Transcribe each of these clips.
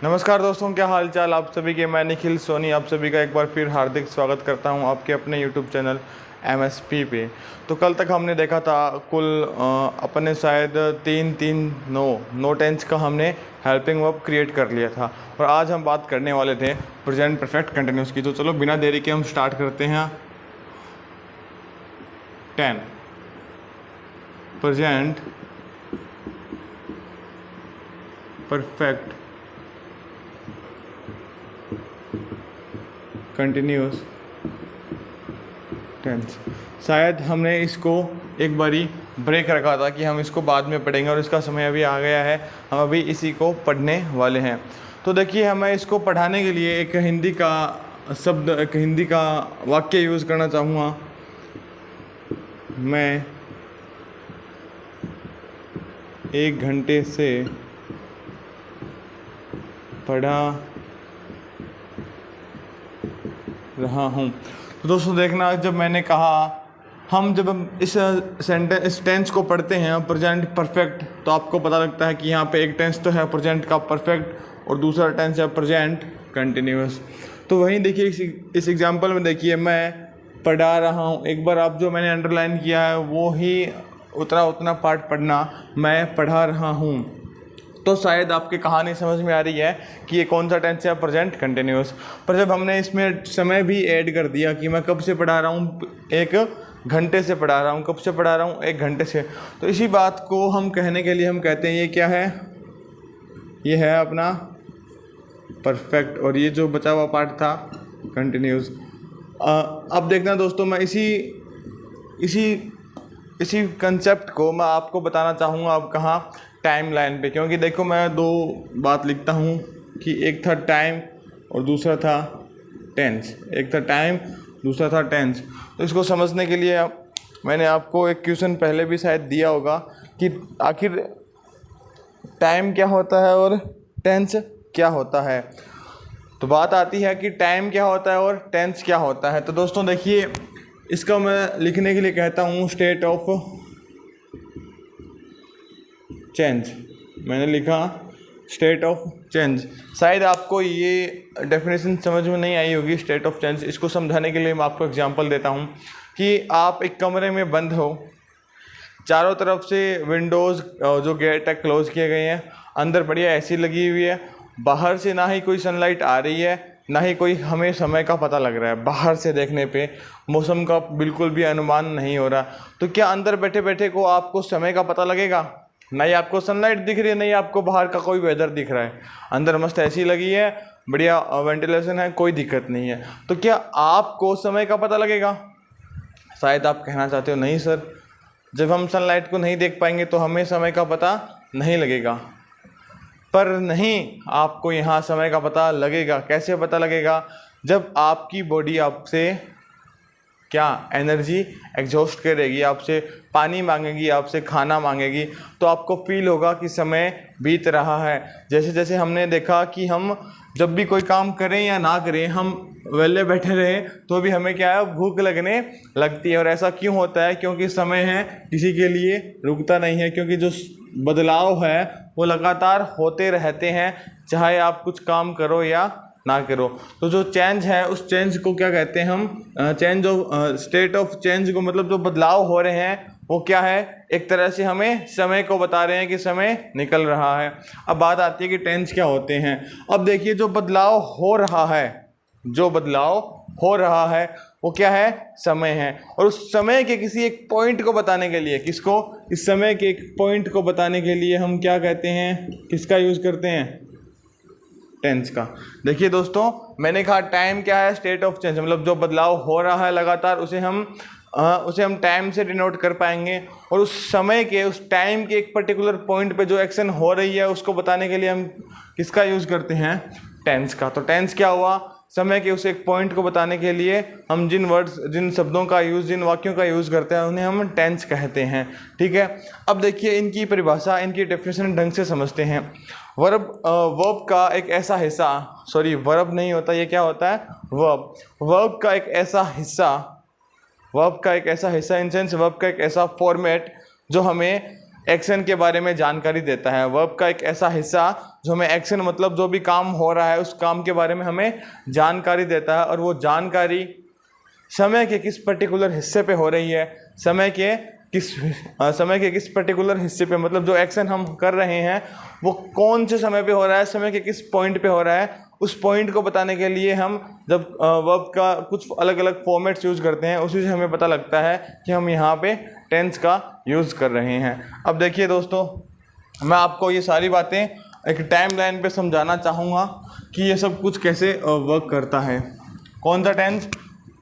नमस्कार दोस्तों, क्या हाल चाल आप सभी के। मैं निखिल सोनी आप सभी का एक बार फिर हार्दिक स्वागत करता हूं आपके अपने YouTube चैनल MSP पे। तो कल तक हमने देखा था कुल अपने शायद नो टेंस का हमने हेल्पिंग वर्ब क्रिएट कर लिया था, और आज हम बात करने वाले थे प्रेजेंट परफेक्ट कंटिन्यूस की। तो चलो बिना देरी के हम स्टार्ट करते हैं। 10 प्रेजेंट परफेक्ट कंटिन्यूस टेंस। शायद हमने इसको एक बारी ब्रेक रखा था कि हम इसको बाद में पढ़ेंगे, और इसका समय अभी आ गया है, हम अभी इसी को पढ़ने वाले हैं। तो देखिए, हमें इसको पढ़ाने के लिए एक हिंदी का शब्द, एक हिंदी का वाक्य यूज़ करना चाहूँगा। मैं 1 घंटे से पढ़ा रहा हूँ। तो दोस्तों देखना, जब मैंने कहा जब हम इस टेंस को पढ़ते हैं प्रेजेंट परफेक्ट, तो आपको पता लगता है कि यहाँ पे एक टेंस तो है प्रेजेंट का परफेक्ट और दूसरा टेंस है प्रेजेंट कंटिन्यूअस। तो वहीं देखिए, इस एग्जांपल में देखिए, मैं पढ़ा रहा हूँ। एक बार आप जो मैंने अंडरलाइन किया है वो ही उतना पार्ट पढ़ना, मैं पढ़ा रहा हूँ। तो शायद आपकी कहानी समझ में आ रही है कि ये कौन सा टेंस है, प्रेजेंट कंटिन्यूअस। पर जब हमने इसमें समय भी ऐड कर दिया कि मैं कब से पढ़ा रहा हूँ, 1 घंटे से पढ़ा रहा हूँ। कब से पढ़ा रहा हूँ? 1 घंटे से। तो इसी बात को हम कहने के लिए हम कहते हैं ये क्या है, ये है अपना परफेक्ट, और ये जो बचा हुआ पार्ट था कंटिन्यूअस। अब देखना दोस्तों, मैं इसी कंसेप्ट को मैं आपको बताना चाहूँगा अब कहाँ, टाइम लाइन पे। क्योंकि देखो, मैं 2 बात लिखता हूँ कि एक था टाइम और दूसरा था टेंस। एक था टाइम, दूसरा था टेंस। तो इसको समझने के लिए मैंने आपको एक क्वेश्चन पहले भी शायद दिया होगा कि आखिर टाइम क्या होता है और टेंस क्या होता है। तो बात आती है कि टाइम क्या होता है और टेंस क्या होता है। तो दोस्तों देखिए, इसका मैं लिखने के लिए कहता हूँ स्टेट ऑफ चेंज। मैंने लिखा स्टेट ऑफ चेंज। शायद आपको ये डेफिनेशन समझ में नहीं आई होगी स्टेट ऑफ चेंज। इसको समझाने के लिए मैं आपको एग्जांपल देता हूँ कि आप एक कमरे में बंद हो, चारों तरफ से विंडोज़ जो गेट है क्लोज किए गए हैं, अंदर बढ़िया एसी लगी हुई है, बाहर से ना ही कोई सनलाइट आ रही है, ना ही कोई हमें समय का पता लग रहा है। बाहर से देखने पे मौसम का बिल्कुल भी अनुमान नहीं हो रहा। तो क्या अंदर बैठे बैठे को आपको समय का पता लगेगा? नहीं आपको सनलाइट दिख रही है, नहीं आपको बाहर का कोई वेदर दिख रहा है। अंदर मस्त एसी लगी है, बढ़िया वेंटिलेशन है, कोई दिक्कत नहीं है। तो क्या आपको समय का पता लगेगा? शायद आप कहना चाहते हो नहीं सर, जब हम सनलाइट को नहीं देख पाएंगे तो हमें समय का पता नहीं लगेगा। पर नहीं, आपको यहाँ समय का पता लगेगा। कैसे पता लगेगा? जब आपकी बॉडी आपसे क्या एनर्जी एग्जॉस्ट करेगी, आपसे पानी मांगेगी, आपसे खाना मांगेगी, तो आपको फील होगा कि समय बीत रहा है। जैसे जैसे हमने देखा कि हम जब भी कोई काम करें या ना करें, हम वेले बैठे रहें तो भी हमें क्या है, भूख लगने लगती है। और ऐसा क्यों होता है? क्योंकि समय है, किसी के लिए रुकता नहीं है। क्योंकि जो बदलाव है वो लगातार होते रहते हैं, चाहे आप कुछ काम करो या ना करो। तो जो चेंज है, उस चेंज को क्या कहते हैं हम? Change of state of change को, मतलब जो बदलाव हो रहे हैं वो क्या है, एक तरह से हमें समय को बता रहे हैं कि समय निकल रहा है। अब बात आती है कि टेंस क्या होते हैं। अब देखिए, जो बदलाव हो रहा है वो क्या है? समय है। और उस समय के किसी एक पॉइंट को बताने के लिए, किसको? इस समय के एक पॉइंट को बताने के लिए हम क्या कहते हैं, किसका यूज़ करते हैं? टेंस का। देखिए दोस्तों, मैंने कहा टाइम क्या है, स्टेट ऑफ चेंज, मतलब जो बदलाव हो रहा है लगातार, उसे हम टाइम से डिनोट कर पाएंगे। और उस समय के, उस टाइम के एक पर्टिकुलर पॉइंट पे जो एक्शन हो रही है उसको बताने के लिए हम किसका यूज़ करते हैं? टेंस का। तो टेंस क्या हुआ? समय के उस एक पॉइंट को बताने के लिए हम जिन शब्दों का यूज़, जिन वाक्यों का यूज़ करते हैं, उन्हें हम टेंस कहते हैं। ठीक है। अब देखिए, इनकी परिभाषा, इनकी डेफिनेशन ढंग से समझते हैं। वर्ब का एक ऐसा हिस्सा, सॉरी वर्ब नहीं होता, ये क्या होता है? वर्ब का एक ऐसा हिस्सा इन सेंस वर्ब का एक ऐसा फॉर्मेट जो हमें एक्शन के बारे में जानकारी देता है। वर्ब का एक ऐसा हिस्सा जो हमें एक्शन मतलब जो भी काम हो रहा है उस काम के बारे में हमें जानकारी देता है, और वो जानकारी समय के किस पर्टिकुलर हिस्से पे हो रही है, समय के किस पर्टिकुलर हिस्से पे, मतलब जो एक्शन हम कर रहे हैं वो कौन से समय पे हो रहा है, समय के किस पॉइंट पे हो रहा है, उस पॉइंट को बताने के लिए हम जब वर्ब का कुछ अलग अलग फॉर्मेट्स यूज़ करते हैं उसी से हमें पता लगता है कि हम यहाँ पे टेंस का यूज़ कर रहे हैं। अब देखिए दोस्तों, मैं आपको ये सारी बातें एक टाइम लाइन पे समझाना चाहूँगा कि ये सब कुछ कैसे वर्क करता है। कौन सा टेंस?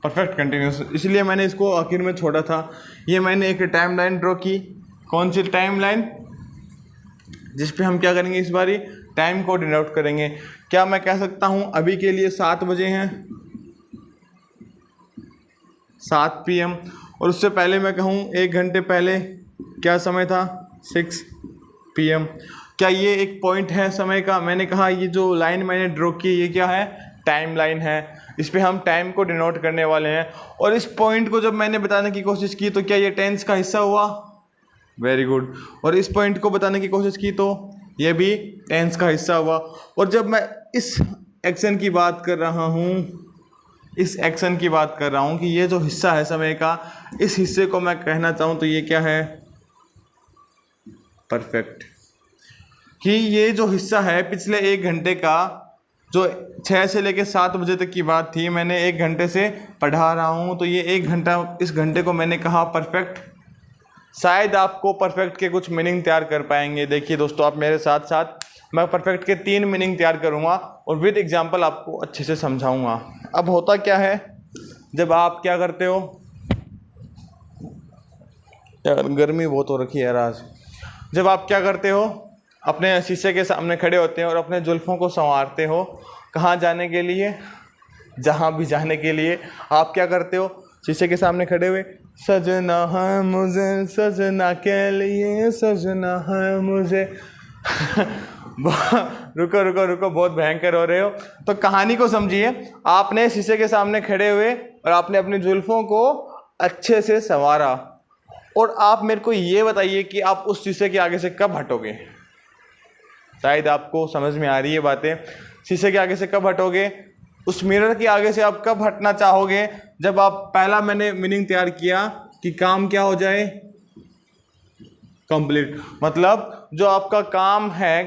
Perfect continuous. इसलिए मैंने इसको आखिर में छोड़ा था। ये मैंने एक टाइम लाइन ड्रॉ की। कौन सी टाइम लाइन? जिस पे हम क्या करेंगे, इस बारी टाइम को डिनोट करेंगे। क्या मैं कह सकता हूँ अभी के लिए 7 बजे हैं, 7 PM, और उससे पहले मैं कहूँ 1 घंटे पहले क्या समय था, 6 PM। क्या ये एक पॉइंट है समय का? मैंने कहा ये जो लाइन मैंने ड्रॉ की ये क्या है, टाइम लाइन है। इस पे हम टाइम को डिनोट करने वाले हैं। और इस पॉइंट को जब मैंने बताने की कोशिश की तो क्या ये टेंस का हिस्सा हुआ? Very good. और इस पॉइंट को बताने की कोशिश की तो ये भी टेंस का हिस्सा हुआ। और जब मैं इस एक्शन की बात कर रहा हूँ, कि ये जो हिस्सा है समय का, इस हिस्से को मैं कहना चाहूँ तो ये क्या है, परफेक्ट। कि ये जो हिस्सा है पिछले 1 घंटे का, जो 6 से लेकर 7 बजे तक की बात थी, मैंने 1 घंटे से पढ़ा रहा हूँ, तो ये 1 घंटा, इस घंटे को मैंने कहा परफेक्ट। शायद आपको परफेक्ट के कुछ मीनिंग तैयार कर पाएंगे। देखिए दोस्तों, आप मेरे साथ साथ, मैं परफेक्ट के 3 मीनिंग तैयार करूँगा और विद एग्जाम्पल आपको अच्छे से समझाऊँगा। अब होता क्या है, जब आप क्या करते हो, यार गर्मी बहुत हो रखी है यार आज। जब आप क्या करते हो, अपने शीशे के सामने खड़े होते हैं और अपने जुल्फ़ों को संवारते हो, कहाँ जाने के लिए, जहाँ भी जाने के लिए आप क्या करते हो, शीशे के सामने खड़े हुए, सजना है मुझे, सजना के लिए सजना है मुझे। रुको रुको रुको, बहुत भयंकर हो रहे हो। तो कहानी को समझिए। आपने शीशे के सामने खड़े हुए और आपने अपनी जुल्फ़ों को अच्छे से संवारा, और आप मेरे को ये बताइए कि आप उस शीशे के आगे से कब हटोगे। शायद आपको समझ में आ रही है बातें। शीशे के आगे से कब हटोगे, उस मिरर के आगे से आप कब हटना चाहोगे, जब आप, पहला मैंने मीनिंग तैयार किया कि काम क्या हो जाए, कंप्लीट। मतलब जो आपका काम है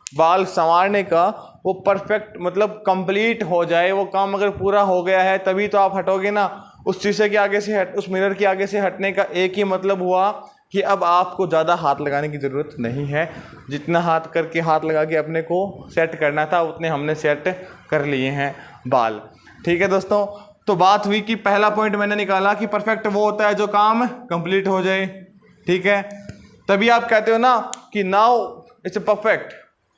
बाल संवारने का, वो परफेक्ट मतलब कंप्लीट हो जाए। वो काम अगर पूरा हो गया है तभी तो आप हटोगे ना। उस शीशे के आगे से उस मिरर के आगे से हटने का एक ही मतलब हुआ कि अब आपको ज़्यादा हाथ लगाने की ज़रूरत नहीं है। जितना हाथ लगा के अपने को सेट करना था उतने हमने सेट कर लिए हैं बाल। ठीक है दोस्तों, तो बात हुई कि पहला पॉइंट मैंने निकाला कि परफेक्ट वो होता है जो काम कंप्लीट हो जाए। ठीक है, तभी आप कहते हो ना कि नाउ इट्स परफेक्ट।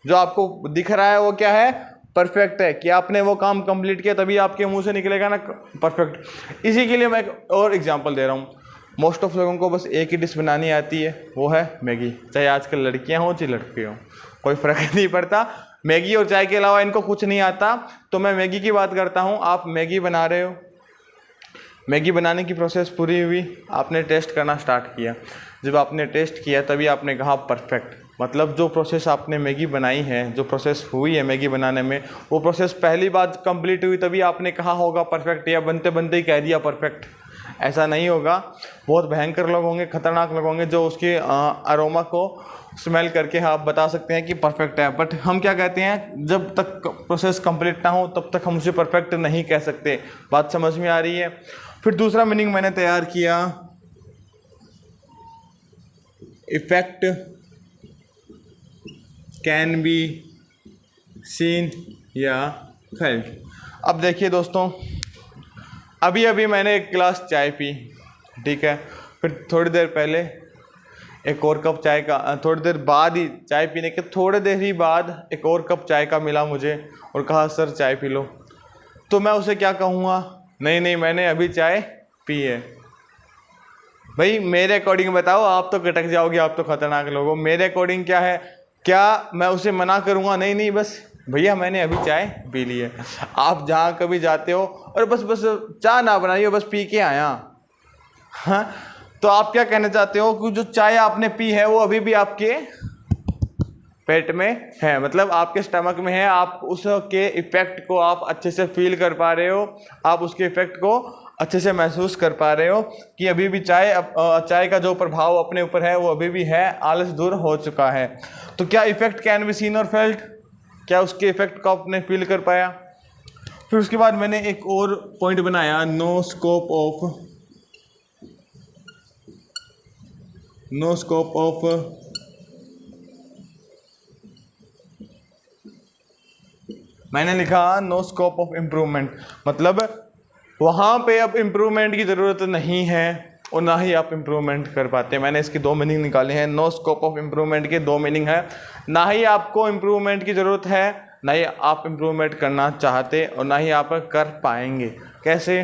जो आपको दिख रहा है वो क्या है, परफेक्ट है, कि आपने वो काम कंप्लीट किया, तभी आपके मुंह से निकलेगा ना परफेक्ट। इसी के लिए मैं एक और एग्जांपल दे रहा हूँ। मोस्ट ऑफ लोगों को बस एक ही डिश बनानी आती है, वो है मैगी। चाहे आजकल लड़कियां हों चाहे लड़के हों, कोई फ़र्क नहीं पड़ता। मैगी और चाय के अलावा इनको कुछ नहीं आता। तो मैं मैगी की बात करता हूँ। आप मैगी बना रहे हो, मैगी बनाने की प्रोसेस पूरी हुई, आपने टेस्ट करना स्टार्ट किया। जब आपने टेस्ट किया तभी आपने कहा परफेक्ट। मतलब जो प्रोसेस आपने मैगी बनाई है, जो प्रोसेस हुई है मैगी बनाने में, वो प्रोसेस पहली बार कंप्लीट हुई तभी आपने कहा होगा परफेक्ट, या बनते बनते ही कह दिया परफेक्ट। ऐसा नहीं होगा। बहुत भयंकर लोग होंगे, खतरनाक लोग होंगे जो उसके अरोमा को स्मेल करके आप बता सकते हैं कि परफेक्ट है। बट हम क्या कहते हैं, जब तक प्रोसेस कंप्लीट ना हो तब तक हम उसे परफेक्ट नहीं कह सकते। बात समझ में आ रही है। फिर दूसरा मीनिंग मैंने तैयार किया, इफेक्ट कैन बी सीन या फेल्ट। अब देखिए दोस्तों, अभी अभी मैंने एक गिलास चाय पी, ठीक है। फिर थोड़ी देर पहले एक और कप चाय का, थोड़ी देर बाद ही, चाय पीने के थोड़ी देर ही बाद एक और कप चाय का मिला मुझे और कहा सर चाय पी लो। तो मैं उसे क्या कहूँगा, नहीं नहीं मैंने अभी चाय पी है। भाई मेरे अकॉर्डिंग बताओ, आप तो कटक जाओगे, आप तो खतरनाक लोग हो। मेरे अकॉर्डिंग क्या है, क्या मैं उसे मना करूँगा, नहीं नहीं बस भैया मैंने अभी चाय पी ली है। आप जहाँ कभी जाते हो और बस चाय ना बनाइए, बस पी के आया, हाँ, तो आप क्या कहना चाहते हो कि जो चाय आपने पी है वो अभी भी आपके पेट में है, मतलब आपके स्टमक में है, आप उसके इफेक्ट को आप अच्छे से फील कर पा रहे हो, आप उसके इफेक्ट को अच्छे से महसूस कर पा रहे हो कि अभी भी चाय का जो प्रभाव अपने ऊपर है वो अभी भी है, आलस दूर हो चुका है। तो क्या इफेक्ट कैन बी सीन और फेल्ट, क्या उसके इफेक्ट को आपने फील कर पाया। फिर उसके बाद मैंने एक और पॉइंट बनाया, नो स्कोप ऑफ मैंने लिखा नो स्कोप ऑफ इम्प्रूवमेंट, मतलब वहाँ पे अब इम्प्रूवमेंट की ज़रूरत नहीं है और ना ही आप इम्प्रूवमेंट कर पाते हैं। मैंने इसकी दो मीनिंग निकाले हैं। नो स्कोप ऑफ इम्प्रूवमेंट के दो मीनिंग है, ना ही आपको इम्प्रूवमेंट की ज़रूरत है, ना ही आप इम्प्रूवमेंट करना चाहते और ना ही आप कर पाएंगे। कैसे?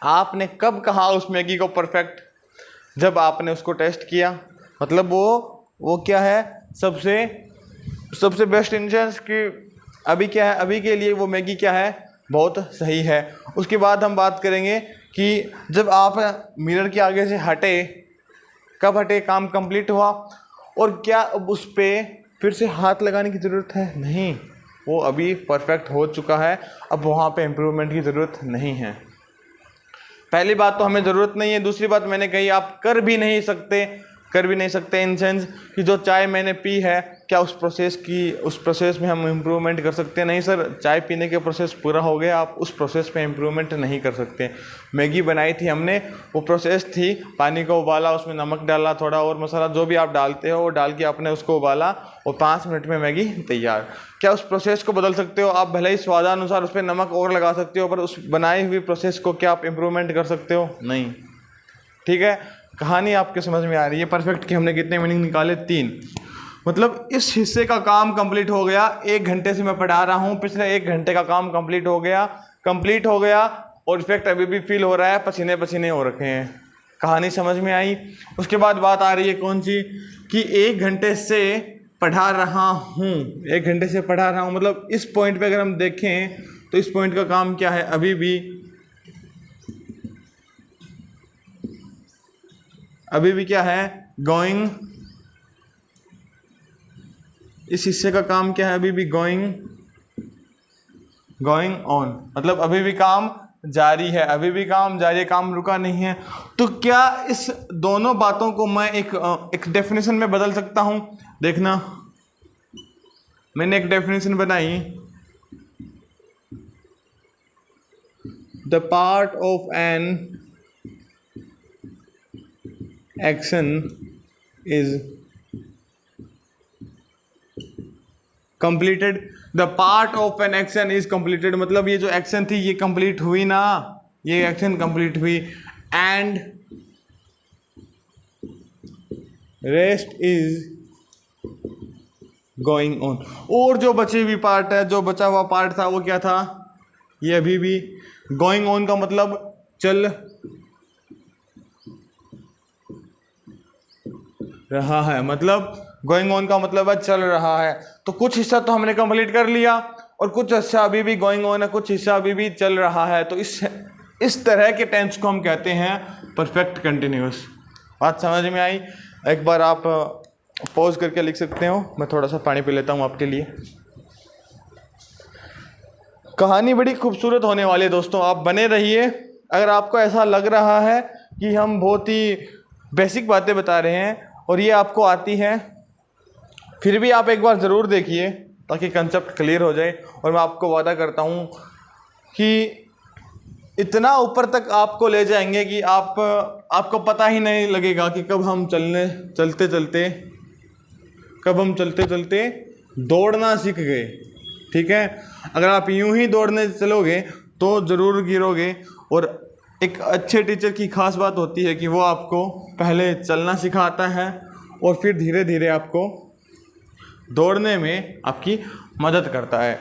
आपने कब कहा उस मैगी को परफेक्ट? जब आपने उसको टेस्ट किया, मतलब वो क्या है, सबसे बेस्ट इंटेंस कि अभी क्या है, अभी के लिए वो मैगी क्या है, बहुत सही है। उसके बाद हम बात करेंगे कि जब आप मिरर के आगे से हटे, कब हटे, काम कंप्लीट हुआ, और क्या अब उस पर फिर से हाथ लगाने की ज़रूरत है? नहीं, वो अभी परफेक्ट हो चुका है, अब वहाँ पे इम्प्रूवमेंट की ज़रूरत नहीं है। पहली बात तो हमें ज़रूरत नहीं है। दूसरी बात मैंने कही, आप कर भी नहीं सकते इन सेंस कि जो चाय मैंने पी है, क्या उस प्रोसेस में हम इम्प्रूवमेंट कर सकते हैं? नहीं सर, चाय पीने के प्रोसेस पूरा हो गया, आप उस प्रोसेस पे इम्प्रूवमेंट नहीं कर सकते। मैगी बनाई थी हमने, वो प्रोसेस थी, पानी को उबाला, उसमें नमक डाला, थोड़ा और मसाला जो भी आप डालते हो वो डाल के आपने उसको उबाला और 5 मिनट में मैगी तैयार। क्या उस प्रोसेस को बदल सकते हो? आप भले ही स्वादानुसार उस पर नमक और लगा सकते हो, पर उस बनाई हुई प्रोसेस को क्या आप इम्प्रूवमेंट कर सकते हो? नहीं। ठीक है, कहानी आपके समझ में आ रही है। परफेक्ट की हमने कितने मीनिंग निकाले? 3। मतलब इस हिस्से का काम कंप्लीट हो गया, 1 घंटे से मैं पढ़ा रहा हूँ, पिछले 1 घंटे का काम कंप्लीट हो गया और इफेक्ट अभी भी फील हो रहा है, पसीने पसीने हो रखे हैं। कहानी समझ में आई। उसके बाद बात आ रही है कौन सी, कि 1 घंटे से पढ़ा रहा हूँ, 1 घंटे से पढ़ा रहा हूँ, मतलब इस पॉइंट पे अगर हम देखें तो इस पॉइंट का काम क्या है, अभी भी क्या है, गोइंग। इस हिस्से का काम क्या है, अभी भी गोइंग ऑन, मतलब अभी भी काम जारी है, काम रुका नहीं है। तो क्या इस दोनों बातों को मैं एक डेफिनेशन में बदल सकता हूं? देखना, मैंने एक डेफिनेशन बनाई, the part of an action is completed. The part of an action is completed, मतलब ये जो एक्शन थी ये कंप्लीट हुई ना, ये एक्शन कंप्लीट हुई, and rest is going on. और जो बची हुई पार्ट है, जो बचा हुआ पार्ट था, वो क्या था, ये अभी भी गोइंग ऑन का मतलब चल रहा है, मतलब गोइंग ऑन का मतलब है चल रहा है। तो कुछ हिस्सा तो हमने कंप्लीट कर लिया और कुछ हिस्सा अभी भी गोइंग ऑन है, कुछ हिस्सा अभी भी चल रहा है। तो इस तरह के टेंस को हम कहते हैं परफेक्ट कंटिन्यूअस। बात समझ में आई? एक बार आप पॉज करके लिख सकते हो, मैं थोड़ा सा पानी पी लेता हूँ आपके लिए। कहानी बड़ी खूबसूरत होने वाली है दोस्तों, आप बने रहिए। अगर आपको ऐसा लग रहा है कि हम बहुत ही बेसिक बातें बता रहे हैं और ये आपको आती है, फिर भी आप एक बार ज़रूर देखिए ताकि कंसेप्ट क्लियर हो जाए। और मैं आपको वादा करता हूँ कि इतना ऊपर तक आपको ले जाएंगे कि आपको पता ही नहीं लगेगा कि कब हम चलते चलते दौड़ना सीख गए। ठीक है, अगर आप यूं ही दौड़ने चलोगे तो ज़रूर गिरोगे। और एक अच्छे टीचर की खास बात होती है कि वो आपको पहले चलना सिखाता है और फिर धीरे धीरे आपको दौड़ने में आपकी मदद करता है।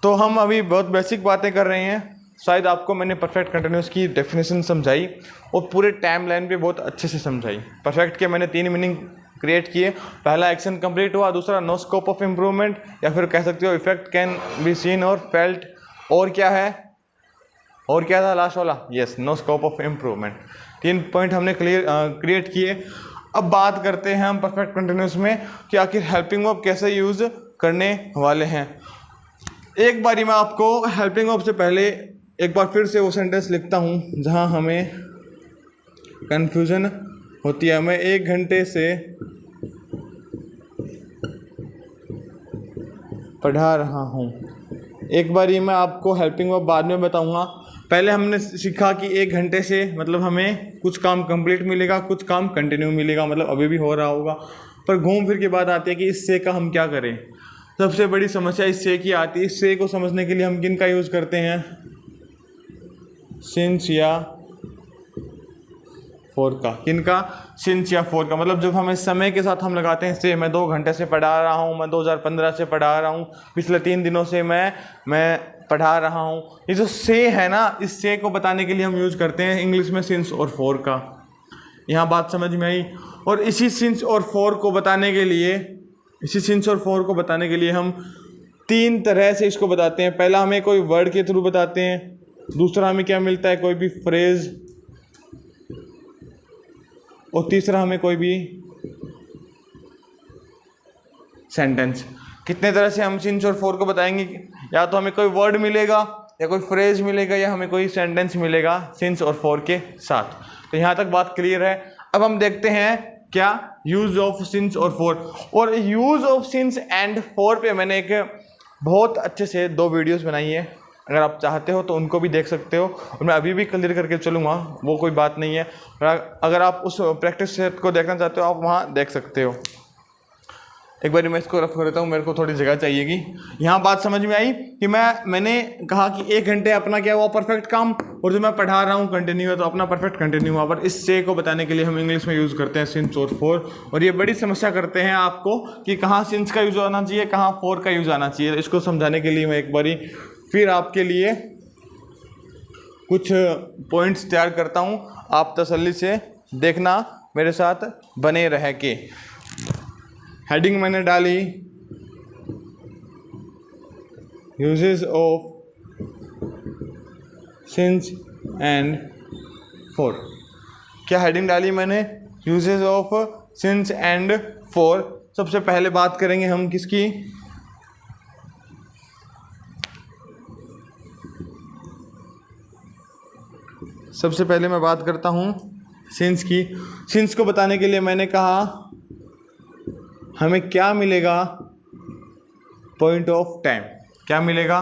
तो हम अभी बहुत बेसिक बातें कर रहे हैं। शायद आपको मैंने परफेक्ट कंटिन्यूअस की डेफिनेशन समझाई और पूरे टाइम लाइन पे बहुत अच्छे से समझाई। परफेक्ट के मैंने 3 मीनिंग क्रिएट किए। पहला, एक्शन कंप्लीट हुआ। दूसरा, नो स्कोप ऑफ इम्प्रूवमेंट, या फिर कह सकते हो इफेक्ट कैन बी सीन और फेल्ट। और क्या था लास्ट वाला? Yes, no scope of improvement. 3 point हमने क्रिएट किए। अब बात करते हैं हम परफेक्ट कंटिन्यूस में कि आखिर हेल्पिंग वर्ब कैसे यूज़ करने वाले हैं। एक बारी मैं आपको हेल्पिंग वर्ब से पहले एक बार फिर से वो सेंटेंस लिखता हूँ जहाँ हमें कन्फ्यूज़न होती है। मैं 1 घंटे से पढ़ा रहा हूँ। एक बारी मैं आपको हेल्पिंग वर्ब बाद में बताऊँगा। पहले हमने सीखा कि 1 घंटे से मतलब हमें कुछ काम कंप्लीट मिलेगा, कुछ काम कंटिन्यू मिलेगा, मतलब अभी भी हो रहा होगा। पर घूम फिर के बात आती है कि इससे का हम क्या करें। सबसे बड़ी समस्या इससे की आती है। इससे को समझने के लिए हम किन का यूज़ करते हैं, सिंस या फोर का। किन का, सिंस या फोर का। मतलब जब हमें समय के साथ हम लगाते हैं से, मैं 2 घंटे से पढ़ा रहा हूँ, मैं 2015 से पढ़ा रहा हूँ, पिछले 3 दिनों से मैं पढ़ा रहा हूँ। ये जो से है ना, इस से को बताने के लिए हम यूज़ करते हैं इंग्लिश में सिंस और फोर का। यहाँ बात समझ में आई। और इसी सिंस और फोर को बताने के लिए हम 3 तरह से इसको बताते हैं। पहला हमें कोई वर्ड के थ्रू बताते हैं, दूसरा हमें क्या मिलता है, कोई भी फ्रेज, और तीसरा हमें कोई भी सेंटेंस। कितने तरह से हम सिंस और फोर को बताएंगे, या तो हमें कोई वर्ड मिलेगा, या कोई फ्रेज मिलेगा, या हमें कोई सेंटेंस मिलेगा सिंस और फोर के साथ। तो यहाँ तक बात क्लियर है। अब हम देखते हैं क्या यूज ऑफ सिंस और फोर। और use of since and four पे मैंने एक बहुत अच्छे से 2 वीडियोस बनाई है, अगर आप चाहते हो तो उनको भी देख सकते हो। और मैं अभी भी क्लियर करके चलूँगा, वो कोई बात नहीं है। अगर आप उस प्रैक्टिस सेट को देखना चाहते हो, आप वहाँ देख सकते हो। एक बार मैं इसको रफ कर देता हूँ, मेरे को थोड़ी जगह चाहिएगी। यहाँ बात समझ में आई कि मैंने कहा कि 1 घंटे अपना क्या हुआ, परफेक्ट काम, और जो मैं पढ़ा रहा हूँ कंटिन्यू है, तो अपना परफेक्ट कंटिन्यू हुआ। पर इस से को बताने के लिए हम इंग्लिश में यूज़ करते हैं सिंस और फोर। और ये बड़ी समस्या करते हैं आपको कि कहाँ सिंस का यूज़ आना चाहिए, कहाँ फोर का यूज़ आना चाहिए। इसको समझाने के लिए मैं एक बारी फिर आपके लिए कुछ पॉइंट्स तैयार करता हूँ। आप तसल्ली से देखना, मेरे साथ बने रह के। हेडिंग मैंने डाली uses of since and four. क्या हेडिंग डाली मैंने, uses of since and four. सबसे पहले बात करेंगे हम किसकी, सबसे पहले मैं बात करता हूँ सिंस की। सिंस को बताने के लिए मैंने कहा हमें क्या मिलेगा, पॉइंट ऑफ टाइम। क्या मिलेगा,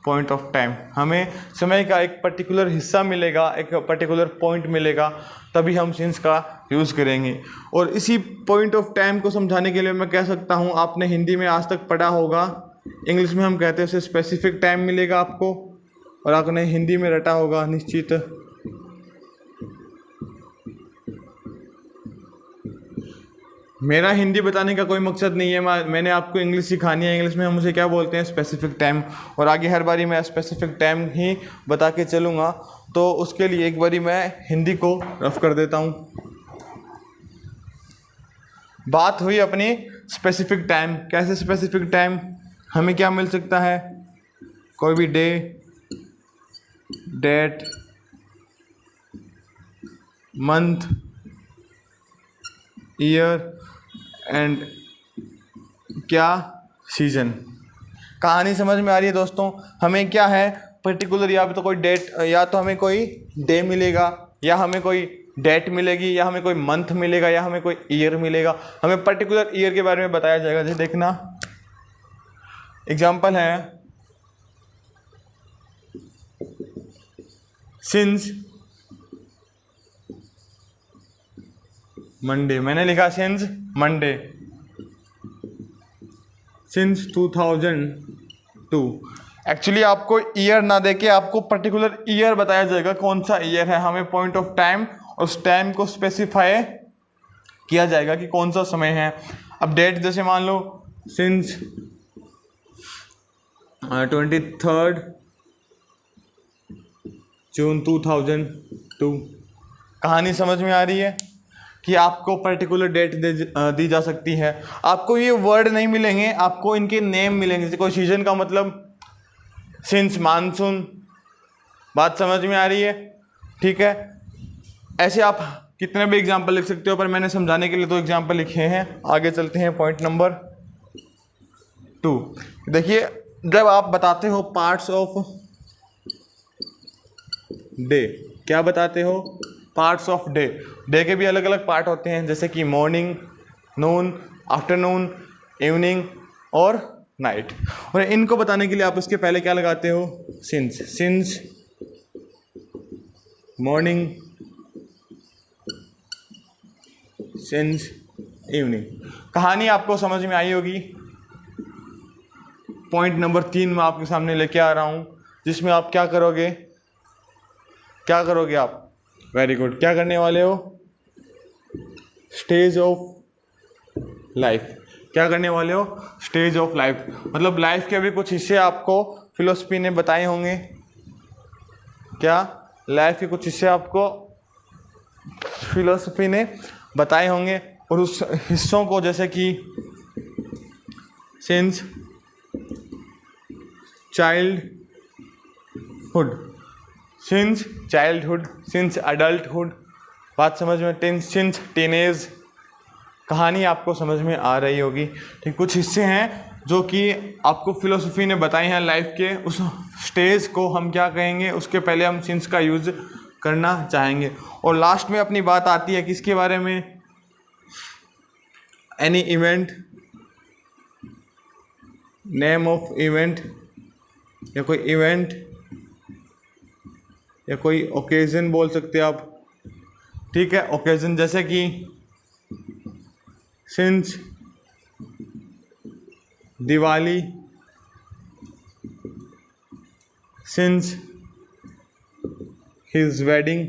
पॉइंट ऑफ टाइम। हमें समय का एक पर्टिकुलर हिस्सा मिलेगा, एक पर्टिकुलर पॉइंट मिलेगा, तभी हम सिंस का यूज़ करेंगे। और इसी पॉइंट ऑफ टाइम को समझाने के लिए मैं कह सकता हूँ, आपने हिंदी में आज तक पढ़ा होगा, इंग्लिश में हम कहते हैं उसे स्पेसिफिक टाइम मिलेगा आपको, और आपने हिंदी में रटा होगा निश्चित मेरा हिंदी बताने का कोई मकसद नहीं है, मैंने आपको इंग्लिश सिखानी है। इंग्लिश में हम उसे क्या बोलते हैं, स्पेसिफिक टाइम। और आगे हर बारी मैं स्पेसिफिक टाइम ही बता के चलूँगा, तो उसके लिए एक बारी मैं हिंदी को रफ कर देता हूँ। बात हुई अपनी स्पेसिफिक टाइम। कैसे स्पेसिफिक टाइम, हमें क्या मिल सकता है, कोई भी day, date, month, year and क्या, सीजन। कहानी समझ में आ रही है दोस्तों। हमें क्या है, पर्टिकुलर या तो कोई डेट, या तो हमें कोई डे मिलेगा, या हमें कोई डेट मिलेगी, या हमें कोई मंथ मिलेगा, या हमें कोई ईयर मिलेगा। हमें पर्टिकुलर ईयर के बारे में बताया जाएगा। जैसे देखना, एग्जाम्पल है सिंस मंडे। मैंने लिखा सिंस मंडे, सिंस 2002। एक्चुअली आपको ईयर ना देके आपको पर्टिकुलर ईयर बताया जाएगा, कौन सा ईयर है। हमें पॉइंट ऑफ टाइम, उस टाइम को स्पेसिफाई किया जाएगा कि कौन सा समय है। अब डेट जैसे मान लो सिंस 23 जून 2002। कहानी समझ में आ रही है कि आपको पर्टिकुलर डेट दी जा सकती है। आपको ये वर्ड नहीं मिलेंगे, आपको इनके नेम मिलेंगे। जैसे कोई सीजन का मतलब सिंस मानसून। बात समझ में आ रही है, ठीक है। ऐसे आप कितने भी एग्जाम्पल लिख सकते हो, पर मैंने समझाने के लिए तो एग्जाम्पल लिखे हैं। आगे चलते हैं पॉइंट नंबर 2। देखिए, जब आप बताते हो पार्ट्स ऑफ डे, क्या बताते हो? Parts of day. डे के भी अलग अलग पार्ट होते हैं, जैसे कि मॉर्निंग, नून, आफ्टरनून, इवनिंग और नाइट। और इनको बताने के लिए आप उसके पहले क्या लगाते हो? Since. Since morning, since evening. कहानी आपको समझ में आई होगी। पॉइंट नंबर 3 मैं आपके सामने लेके आ रहा हूं, जिसमें आप क्या करोगे? क्या करोगे आप? Very good. क्या करने वाले हो? Stage of life. क्या करने वाले हो? Stage of life. मतलब लाइफ के भी कुछ हिस्से आपको फिलोसफी ने बताए होंगे। क्या? लाइफ के कुछ हिस्से आपको फिलोसफी ने बताए होंगे, और उस हिस्सों को, जैसे कि since childhood, since childhood, since adulthood, बात समझ में? Since teenage. कहानी आपको समझ में आ रही होगी। ठीक, कुछ हिस्से हैं जो कि आपको फिलोसफी ने बताए हैं लाइफ के। उस स्टेज को हम क्या कहेंगे? उसके पहले हम सिंस का यूज़ करना चाहेंगे। और लास्ट में अपनी बात आती है किसके बारे में? Any event, name of event, या कोई इवेंट या कोई ओकेजन बोल सकते हैं आप। ठीक है, ओकेजन, जैसे कि since Diwali, since his wedding.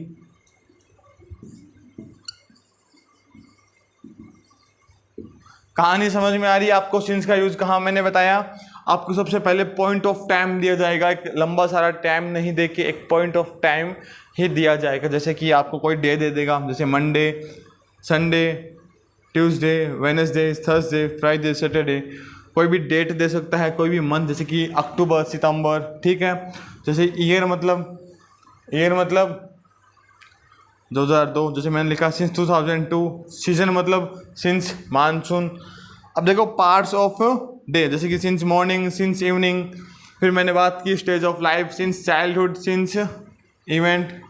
कहानी समझ में आ रही है आपको? सिंस का यूज कहाँ मैंने बताया आपको? सबसे पहले पॉइंट ऑफ टाइम दिया जाएगा। एक लंबा सारा टाइम नहीं दे के एक पॉइंट ऑफ टाइम ही दिया जाएगा। जैसे कि आपको कोई डे दे देगा, जैसे Monday, Sunday, Tuesday, Wednesday, Thursday, Friday, Saturday. कोई भी डेट दे सकता है, कोई भी मंथ, जैसे कि अक्टूबर, सितंबर। ठीक है, जैसे ईयर मतलब 2002, जैसे मैंने लिखा सिंस 2002। सीजन मतलब सिंस मानसून। अब देखो पार्ट्स ऑफ डे, जैसे कि सिंस मॉर्निंग, सिंस इवनिंग। फिर मैंने बात की stage of life, since childhood, since event,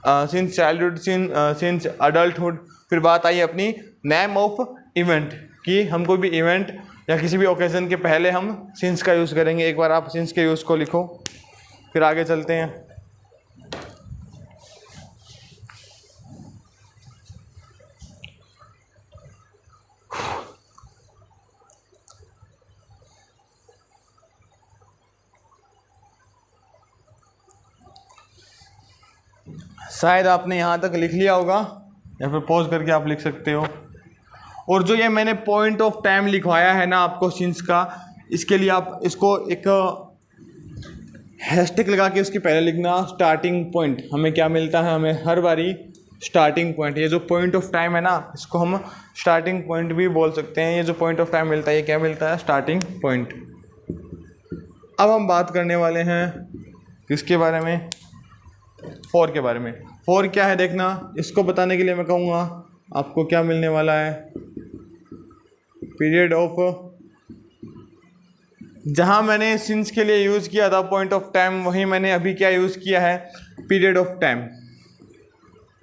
since childhood, since adulthood. फिर बात आई अपनी नेम ऑफ इवेंट, कि हम कोई भी इवेंट या किसी भी ओकेजन के पहले हम सिंस का यूज़ करेंगे। एक बार आप सिंस के यूज़ को लिखो, फिर आगे चलते हैं। शायद आपने यहाँ तक लिख लिया होगा, या फिर पॉज करके आप लिख सकते हो। और जो ये मैंने पॉइंट ऑफ टाइम लिखवाया है ना आपको सिंस का, इसके लिए आप इसको एक हैशटैग लगा के उसके पहले लिखना स्टार्टिंग पॉइंट। हमें क्या मिलता है? हमें हर बारी स्टार्टिंग पॉइंट। ये जो पॉइंट ऑफ टाइम है ना, इसको हम स्टार्टिंग पॉइंट भी बोल सकते हैं। ये जो पॉइंट ऑफ टाइम मिलता है, ये क्या मिलता है? Starting point. अब हम बात करने वाले हैं किसके बारे में? 4 के बारे में। 4 क्या है देखना। इसको बताने के लिए मैं कहूँगा आपको क्या मिलने वाला है? पीरियड ऑफ, जहाँ मैंने सिंस के लिए यूज़ किया था पॉइंट ऑफ टाइम, वहीं मैंने अभी क्या यूज़ किया है? Period of time.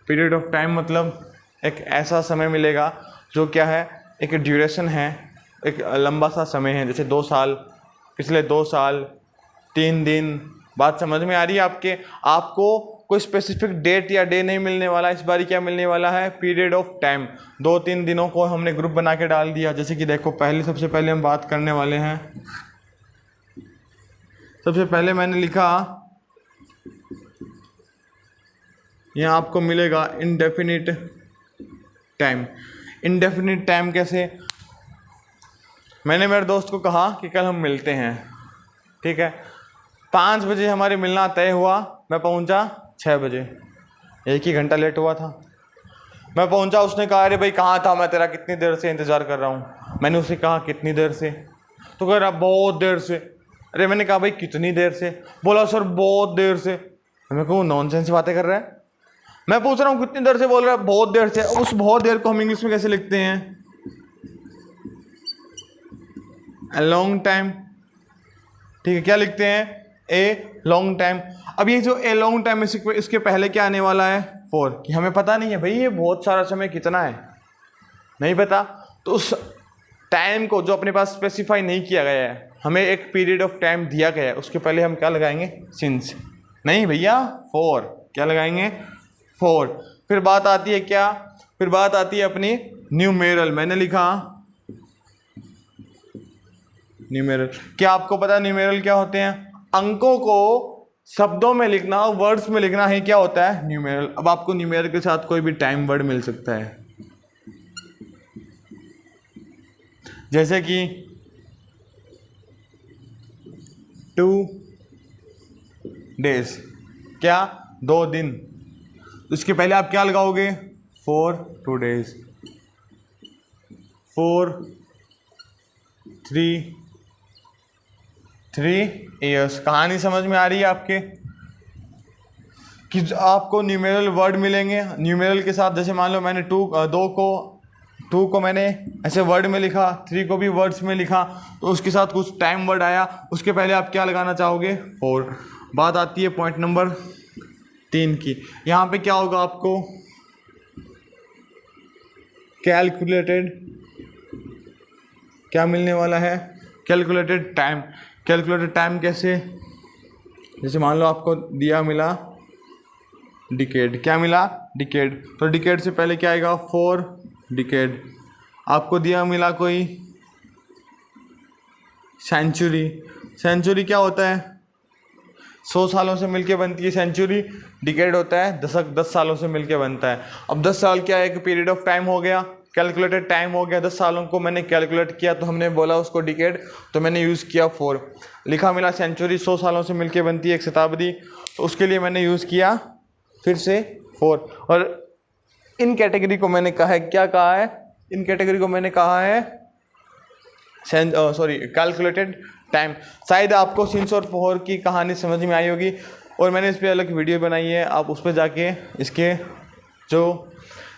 Period of time मतलब एक ऐसा समय मिलेगा जो क्या है? एक ड्यूरेशन है, एक लंबा सा समय है। जैसे 2 साल, पिछले 2 साल, 3 दिन। बात समझ में आ रही है आपके? आपको कोई स्पेसिफिक डेट या डे नहीं मिलने वाला। इस बारी क्या मिलने वाला है? Period of time. 2-3 दिनों को हमने ग्रुप बना के डाल दिया। जैसे कि देखो, सबसे पहले हम बात करने वाले हैं, सबसे पहले मैंने लिखा, यहाँ आपको मिलेगा इनडेफिनिट टाइम। इनडेफिनिट टाइम कैसे? मैंने मेरे दोस्त को कहा कि कल हम मिलते हैं। ठीक है, 5 बजे हमारे मिलना तय हुआ। मैं पहुंचा 6 बजे, 1 ही घंटा लेट हुआ था। मैं पहुंचा, उसने कहा अरे भाई कहाँ था? मैं तेरा कितनी देर से इंतज़ार कर रहा हूँ। मैंने उसे कहा कितनी देर से? तो कह रहा बहुत देर से। अरे मैंने कहा भाई कितनी देर से? बोला सर बहुत देर से। मैं कहूँ नॉनसेंस बातें कर रहा है। मैं पूछ रहा हूँ कितनी देर से बोल रहा है, बहुत देर से। उस बहुत देर को हम इंग्लिश में कैसे लिखते हैं? a long time। ठीक है, क्या लिखते हैं? A long time. अब ये जो ए लॉन्ग टाइम इसके पहले क्या आने वाला है? फॉर, कि हमें पता नहीं है भाई ये बहुत सारा समय कितना है, नहीं पता। तो उस टाइम को जो अपने पास स्पेसिफाई नहीं किया गया है, हमें एक पीरियड ऑफ टाइम दिया गया है, उसके पहले हम क्या लगाएंगे? सिंस। नहीं भैया, फॉर। क्या लगाएंगे? फॉर। फिर बात आती है क्या? फिर बात आती है अपनी न्यूमेरल। मैंने लिखा न्यूमेरल। क्या आपको पता है न्यूमेरल क्या होते हैं? अंकों को शब्दों में लिखना, वर्ड्स में लिखना ही क्या होता है? न्यूमेरल। अब आपको न्यूमेरल के साथ कोई भी टाइम वर्ड मिल सकता है, जैसे कि 2 days। क्या? 2 दिन। उसके पहले आप क्या लगाओगे? 4 2 days। 4 3 years। कहानी समझ में आ रही है आपके? कि आपको न्यूमेरल वर्ड मिलेंगे न्यूमेरल के साथ। जैसे मान लो मैंने 2 को मैंने ऐसे वर्ड में लिखा, 3 को भी वर्ड्स में लिखा, तो उसके साथ कुछ टाइम वर्ड आया, उसके पहले आप क्या लगाना चाहोगे? 4। बात आती है पॉइंट नंबर 3 की। यहाँ पे क्या होगा आपको? कैलकुलेटेड। क्या मिलने वाला है? Calculated time. कैलकुलेटेड टाइम कैसे? जैसे मान लो आपको दिया मिला डिकेड। क्या मिला? डिकेड। तो डिकेड से पहले क्या आएगा? 4 डिकेड। आपको दिया मिला कोई सेंचुरी। सेंचुरी क्या होता है? 100 सालों से मिलके बनती है सेंचुरी। डिकेड होता है 10 सालों से मिलके बनता है। अब 10 साल क्या है? एक पीरियड ऑफ टाइम हो गया, कैलकुलेटेड टाइम हो गया। 10 सालों को मैंने कैलकुलेट किया तो हमने बोला उसको डिकेड, तो मैंने यूज़ किया 4। लिखा मिला सेंचुरी 100 सालों से मिलके बनती है, एक शताब्दी, तो उसके लिए मैंने यूज़ किया फिर से 4। और इन कैटेगरी को मैंने कहा है, क्या कहा है? इन कैटेगरी को मैंने कहा है कैलकुलेटेड टाइम। शायद आपको सिंस और फॉर की कहानी समझ में आई होगी, और मैंने इस पर अलग वीडियो बनाई है, आप उस पर जाके इसके जो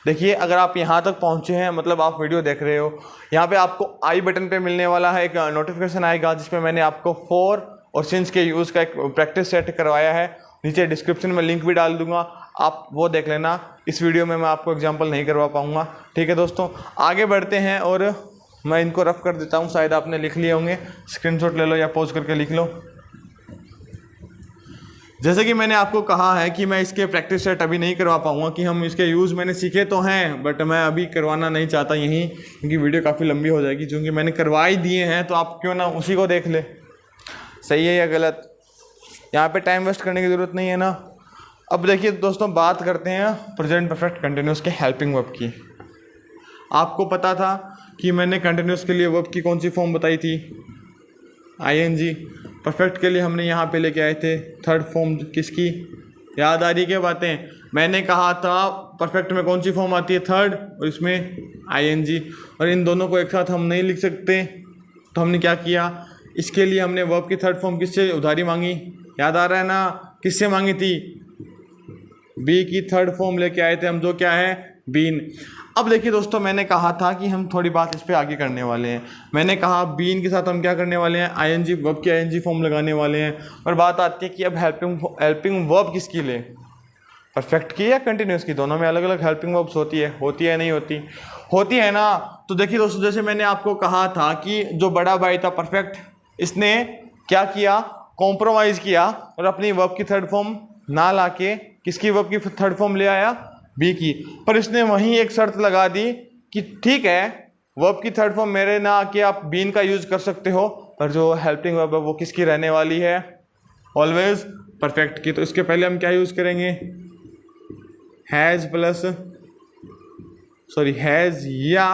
देखिए। अगर आप यहाँ तक पहुँचे हैं, मतलब आप वीडियो देख रहे हो, यहाँ पे आपको आई बटन पे मिलने वाला है एक नोटिफिकेशन आएगा, जिसमें मैंने आपको फॉर और सिंस के यूज़ का एक प्रैक्टिस सेट करवाया है। नीचे डिस्क्रिप्शन में लिंक भी डाल दूंगा, आप वो देख लेना। इस वीडियो में मैं आपको एग्जांपल नहीं करवा पाऊँगा। ठीक है दोस्तों, आगे बढ़ते हैं और मैं इनको रफ कर देता हूँ। शायद आपने लिख लिए होंगे, स्क्रीनशॉट ले लो या पॉज करके लिख लो। जैसे कि मैंने आपको कहा है कि मैं इसके प्रैक्टिस सेट अभी नहीं करवा पाऊँगा, कि हम इसके यूज़ मैंने सीखे तो हैं, बट मैं अभी करवाना नहीं चाहता यहीं, क्योंकि वीडियो काफ़ी लंबी हो जाएगी। क्योंकि मैंने करवा ही दिए हैं, तो आप क्यों ना उसी को देख ले, सही है या गलत। यहाँ पे टाइम वेस्ट करने की ज़रूरत नहीं है ना। अब देखिए दोस्तों, बात करते हैं प्रेजेंट परफेक्ट कंटिन्यूस के हेल्पिंग वर्ब की। आपको पता था कि मैंने कंटिन्यूस के लिए वर्ब की कौन सी फॉर्म बताई थी? आईएनजी। परफेक्ट के लिए हमने यहाँ पे लेके आए थे थर्ड फॉर्म किसकी? याद आ रही क्या बातें? मैंने कहा था परफेक्ट में कौन सी फॉर्म आती है? थर्ड, और इसमें आईएनजी। और इन दोनों को एक साथ हम नहीं लिख सकते, तो हमने क्या किया? इसके लिए हमने वर्ब की थर्ड फॉर्म किससे उधारी मांगी? याद आ रहा है ना? किससे मांगी थी? बी की थर्ड फॉर्म लेके आए थे हम, जो क्या है? बीन। अब देखिए दोस्तों, मैंने कहा था कि हम थोड़ी बात इस पे आगे करने वाले हैं। मैंने कहा बीन के साथ हम क्या करने वाले हैं? आईएनजी, वर्ब की आईएनजी फॉर्म लगाने वाले हैं। और बात आती है कि अब हेल्पिंग वर्ब किसकी ले? परफेक्ट की या कंटिन्यूस की? दोनों में अलग अलग हेल्पिंग वर्ब्स होती है नहीं होती? होती है ना। तो देखिए दोस्तों, जैसे मैंने आपको कहा था कि जो बड़ा भाई था परफेक्ट, इसने क्या किया? कॉम्प्रोमाइज़ किया और अपनी वर्ब की थर्ड फॉर्म ना लाके किसकी वर्ब की थर्ड फॉर्म ले आया? बी की। पर इसने वहीं एक शर्त लगा दी कि ठीक है, वर्ब की थर्ड फॉर्म मेरे ना आके आप बीन का यूज कर सकते हो, पर जो हेल्पिंग वर्ब है वो किसकी रहने वाली है? ऑलवेज परफेक्ट की। तो इसके पहले हम क्या यूज करेंगे? हैज या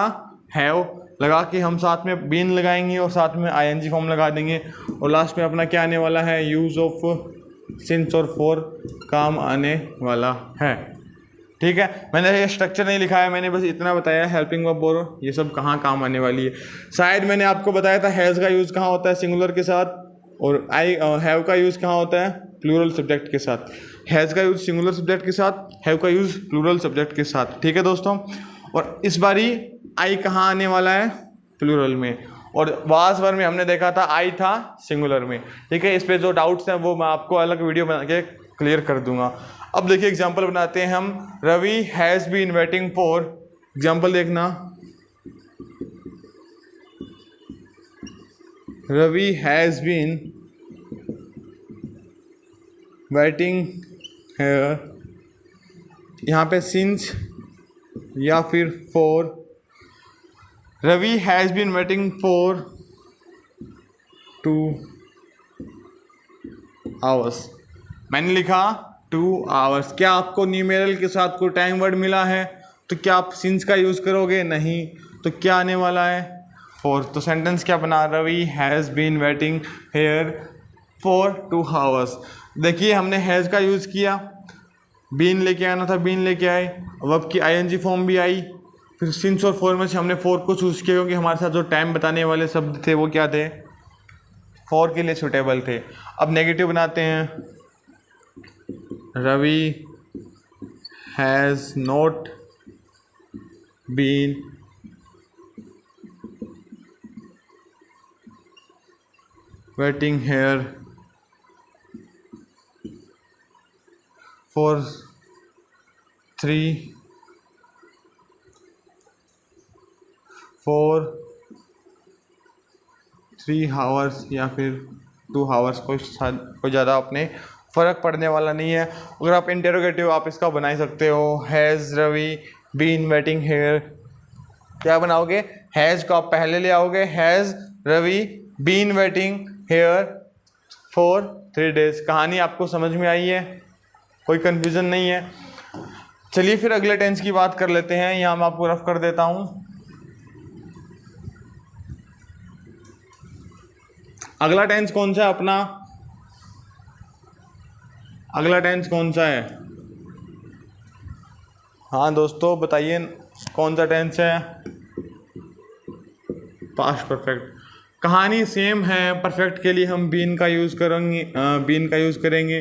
हैव लगा के हम साथ में बीन लगाएंगे और साथ में आईएनजी फॉर्म लगा देंगे, और लास्ट में अपना क्या आने वाला है? यूज ऑफ सिंस और फॉर काम आने वाला है। ठीक है, मैंने ये स्ट्रक्चर नहीं लिखा है, मैंने बस इतना बताया हेल्पिंग वर्ब और ये सब कहाँ काम आने वाली है। शायद मैंने आपको बताया था हैज़ का यूज़ कहाँ होता है? सिंगुलर के साथ। और आई हैव का यूज़ कहाँ होता है? प्लूरल सब्जेक्ट के साथ, हैज़ का यूज़ सिंगुलर सब्जेक्ट के साथ, हैव का यूज़ प्लूरल सब्जेक्ट के साथ। ठीक है दोस्तों, और इस बारी आई कहाँ आने वाला है, प्लूरल में, और वाज वर्ब में हमने देखा था आई था सिंगुलर में। ठीक है, इस पे जो डाउट्स हैं वो मैं आपको अलग वीडियो बना के क्लियर कर दूंगा। अब देखिए एग्जांपल बनाते हैं हम, Ravi has been waiting for, example देखना, रवि हैज़ बीन वेटिंग है, यहाँ पे सिंस या फिर for, Ravi has been waiting for 2 hours, मैंने लिखा 2 आवर्स। क्या आपको न्यूमेरल के साथ कोई टाइम वर्ड मिला है तो क्या आप सिंस का यूज़ करोगे, नहीं, तो क्या आने वाला है, फॉर। तो सेंटेंस क्या बना, Ravi has been waiting here for 2 hours. देखिए हमने हैज़ का यूज़ किया, बीन लेके आना था, बीन लेके आए, वर्ब की आईएनजी फॉर्म भी आई, फिर सिंस और फॉर में से हमने फॉर को चूज़ किया क्योंकि हमारे साथ जो टाइम बताने वाले शब्द थे वो क्या थे, फॉर के लिए सुटेबल थे। अब नेगेटिव बनाते हैं, Ravi has not been waiting here for 3 hours या फिर 2 आवर्स, कोई ज़्यादा अपने फ़र्क पड़ने वाला नहीं है। अगर आप इंटेरोगेटिव आप इसका बना ही सकते हो, has Ravi been waiting here, क्या बनाओगे, हैज़ को आप पहले ले आओगे, has Ravi been waiting here for 3 days। कहानी आपको समझ में आई है, कोई कन्फ्यूज़न नहीं है। चलिए फिर अगले टेंस की बात कर लेते हैं, यहाँ मैं आपको रफ कर देता हूँ। अगला टेंस कौन सा है अपना, अगला टेंस कौन सा है, हाँ दोस्तों बताइए कौन सा टेंस है, पास्ट परफेक्ट। कहानी सेम है, परफेक्ट के लिए हम बीन का यूज़ करेंगे,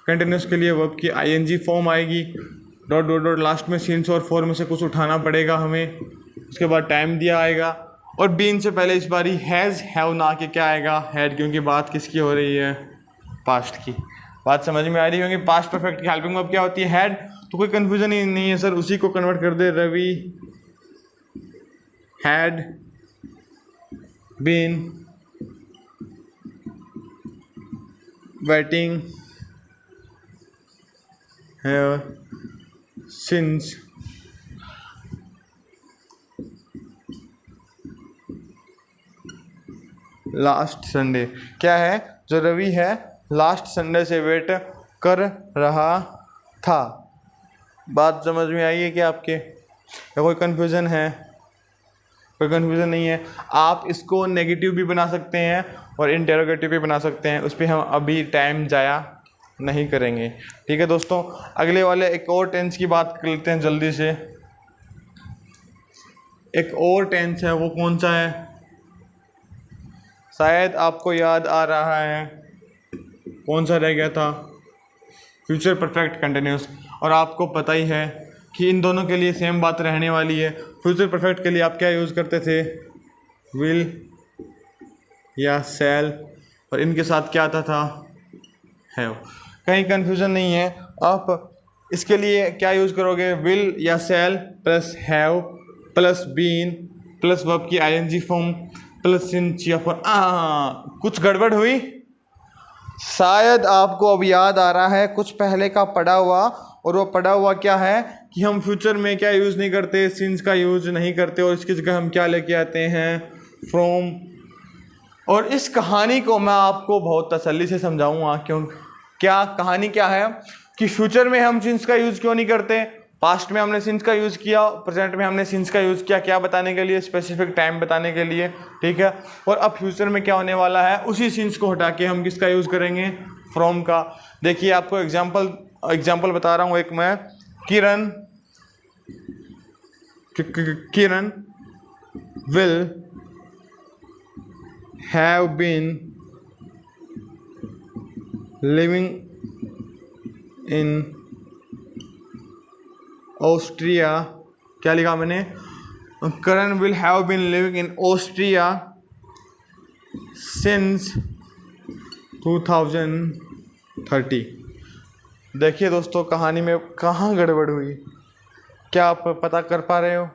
कंटिन्यूस के लिए वर्ब की आईएनजी फॉर्म आएगी, डॉट डॉट डॉट लास्ट में सिंस और फॉर में से कुछ उठाना पड़ेगा हमें, उसके बाद टाइम दिया आएगा, और बीन से पहले इस बारी हैज़ हैव ना के क्या आएगा, हैड, क्योंकि बात किसकी हो रही है, पास्ट की। बात समझ में आ रही है, क्योंकि पास्ट परफेक्ट की हेल्पिंग वर्ब क्या होती है, हैड, तो कोई कन्फ्यूजन ही नहीं है सर, उसी को कन्वर्ट कर दे, Ravi had been waiting here since last Sunday. क्या है, जो रवि है लास्ट संडे से वेट कर रहा था। बात समझ में आई है क्या आपके, या कोई कन्फ्यूज़न है, कोई कन्फ्यूज़न नहीं है। आप इसको नेगेटिव भी बना सकते हैं और इंटेरोगेटिव भी बना सकते हैं, उस पर हम अभी टाइम जाया नहीं करेंगे। ठीक है दोस्तों, अगले वाले एक और टेंस की बात कर लेते हैं जल्दी से। एक और टेंस है, वो कौन सा है, शायद आपको याद आ रहा है, कौन सा रह गया था, फ्यूचर परफेक्ट कंटिन्यूस। और आपको पता ही है कि इन दोनों के लिए सेम बात रहने वाली है। फ्यूचर परफेक्ट के लिए आप क्या यूज़ करते थे, विल या सेल, और इनके साथ क्या आता था, हैव। कहीं कन्फ्यूज़न नहीं है, आप इसके लिए क्या यूज़ करोगे, विल या shall plus have plus been plus verb की आईएनजी फॉर्म प्लस सिंस या फॉर। कुछ गड़बड़ हुई, शायद आपको अब याद आ रहा है कुछ पहले का पढ़ा हुआ, और वो पढ़ा हुआ क्या है कि हम फ्यूचर में क्या यूज़ नहीं करते, सिंस का यूज़ नहीं करते, और इसकी जगह हम क्या लेके आते हैं, फ्रॉम। और इस कहानी को मैं आपको बहुत तसल्ली से समझाऊंगा, क्यों, क्या कहानी क्या है कि फ्यूचर में हम सिंस का यूज़ क्यों नहीं करते, पास्ट में हमने सिंस का यूज़ किया, प्रेजेंट में हमने सिंस का यूज़ किया, क्या बताने के लिए, स्पेसिफिक टाइम बताने के लिए। ठीक है, और अब फ्यूचर में क्या होने वाला है, उसी सिंस को हटा के हम किसका यूज़ करेंगे, फ्रॉम का। देखिए आपको एग्जाम्पल बता रहा हूँ एक मैं, Kiran will have been living in Austria, क्या लिखा मैंने, Karan will have been living in Austria since 2030। देखिए दोस्तों, कहानी में कहाँ गड़बड़ हुई, क्या आप पता कर पा रहे हो?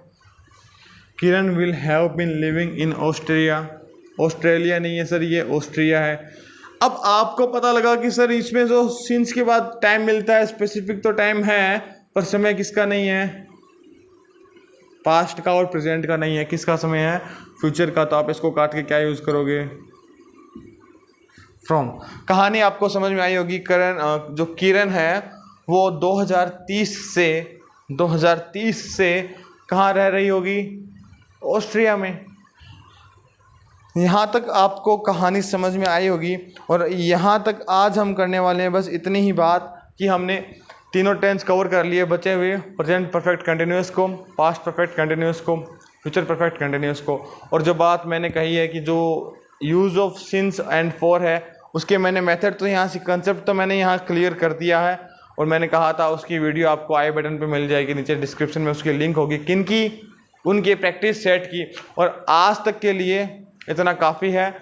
Kiran will have been living in Austria, Australia नहीं है सर, ये ऑस्ट्रिया है। अब आपको पता लगा कि सर इसमें जो सिंस के बाद टाइम मिलता है, स्पेसिफिक तो टाइम है पर समय किसका नहीं है, पास्ट का और प्रेजेंट का नहीं है, किसका समय है, फ्यूचर का। तो आप इसको काट के क्या यूज़ करोगे, फ्रॉम। कहानी आपको समझ में आई होगी। करण जो किरण है वो 2030 से कहाँ रह रही होगी, ऑस्ट्रिया में। यहाँ तक आपको कहानी समझ में आई होगी। और यहाँ तक आज हम करने वाले हैं बस इतनी ही बात कि हमने तीनों टेंस कवर कर लिए बचे हुए, प्रेजेंट परफेक्ट कंटिन्यूअस को, पास्ट परफेक्ट कंटिन्यूअस को, फ्यूचर परफेक्ट कंटिन्यूअस को। और जो बात मैंने कही है कि जो use of since and for है, उसके मैंने मेथड तो यहाँ से कंसेप्ट तो मैंने यहाँ क्लियर कर दिया है। और मैंने कहा था उसकी वीडियो आपको आई बटन पे मिल जाएगी, नीचे डिस्क्रिप्शन में उसकी लिंक होगी, किनकी, उनके प्रैक्टिस सेट की। और आज तक के लिए इतना काफ़ी है।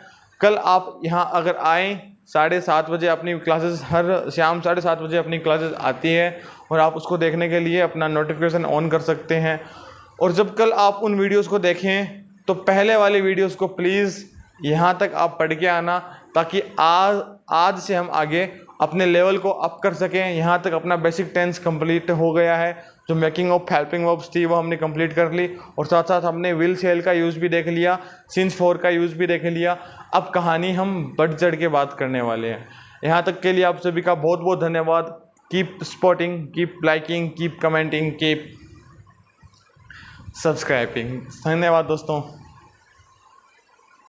कल आप यहाँ अगर आएँ 7:30 बजे, अपनी क्लासेस हर शाम 7:30 बजे अपनी क्लासेस आती है और आप उसको देखने के लिए अपना नोटिफिकेशन ऑन कर सकते हैं। और जब कल आप उन वीडियोस को देखें तो पहले वाली वीडियोस को प्लीज़ यहाँ तक आप पढ़ के आना, ताकि आज से हम आगे अपने लेवल को अप कर सकें। यहाँ तक अपना बेसिक टेंस कंप्लीट हो गया है, जो मेकिंग ऑफ हेल्पिंग वर्ब्स थी वो हमने कंप्लीट कर ली। और साथ साथ हमने विल सेल का यूज़ भी देख लिया, सिंस फॉर का यूज़ भी देख लिया। अब कहानी हम बढ़ चढ़ के बात करने वाले हैं। यहाँ तक के लिए आप सभी का बहुत बहुत धन्यवाद। Keep supporting, keep liking, keep commenting, keep subscribing. धन्यवाद दोस्तों।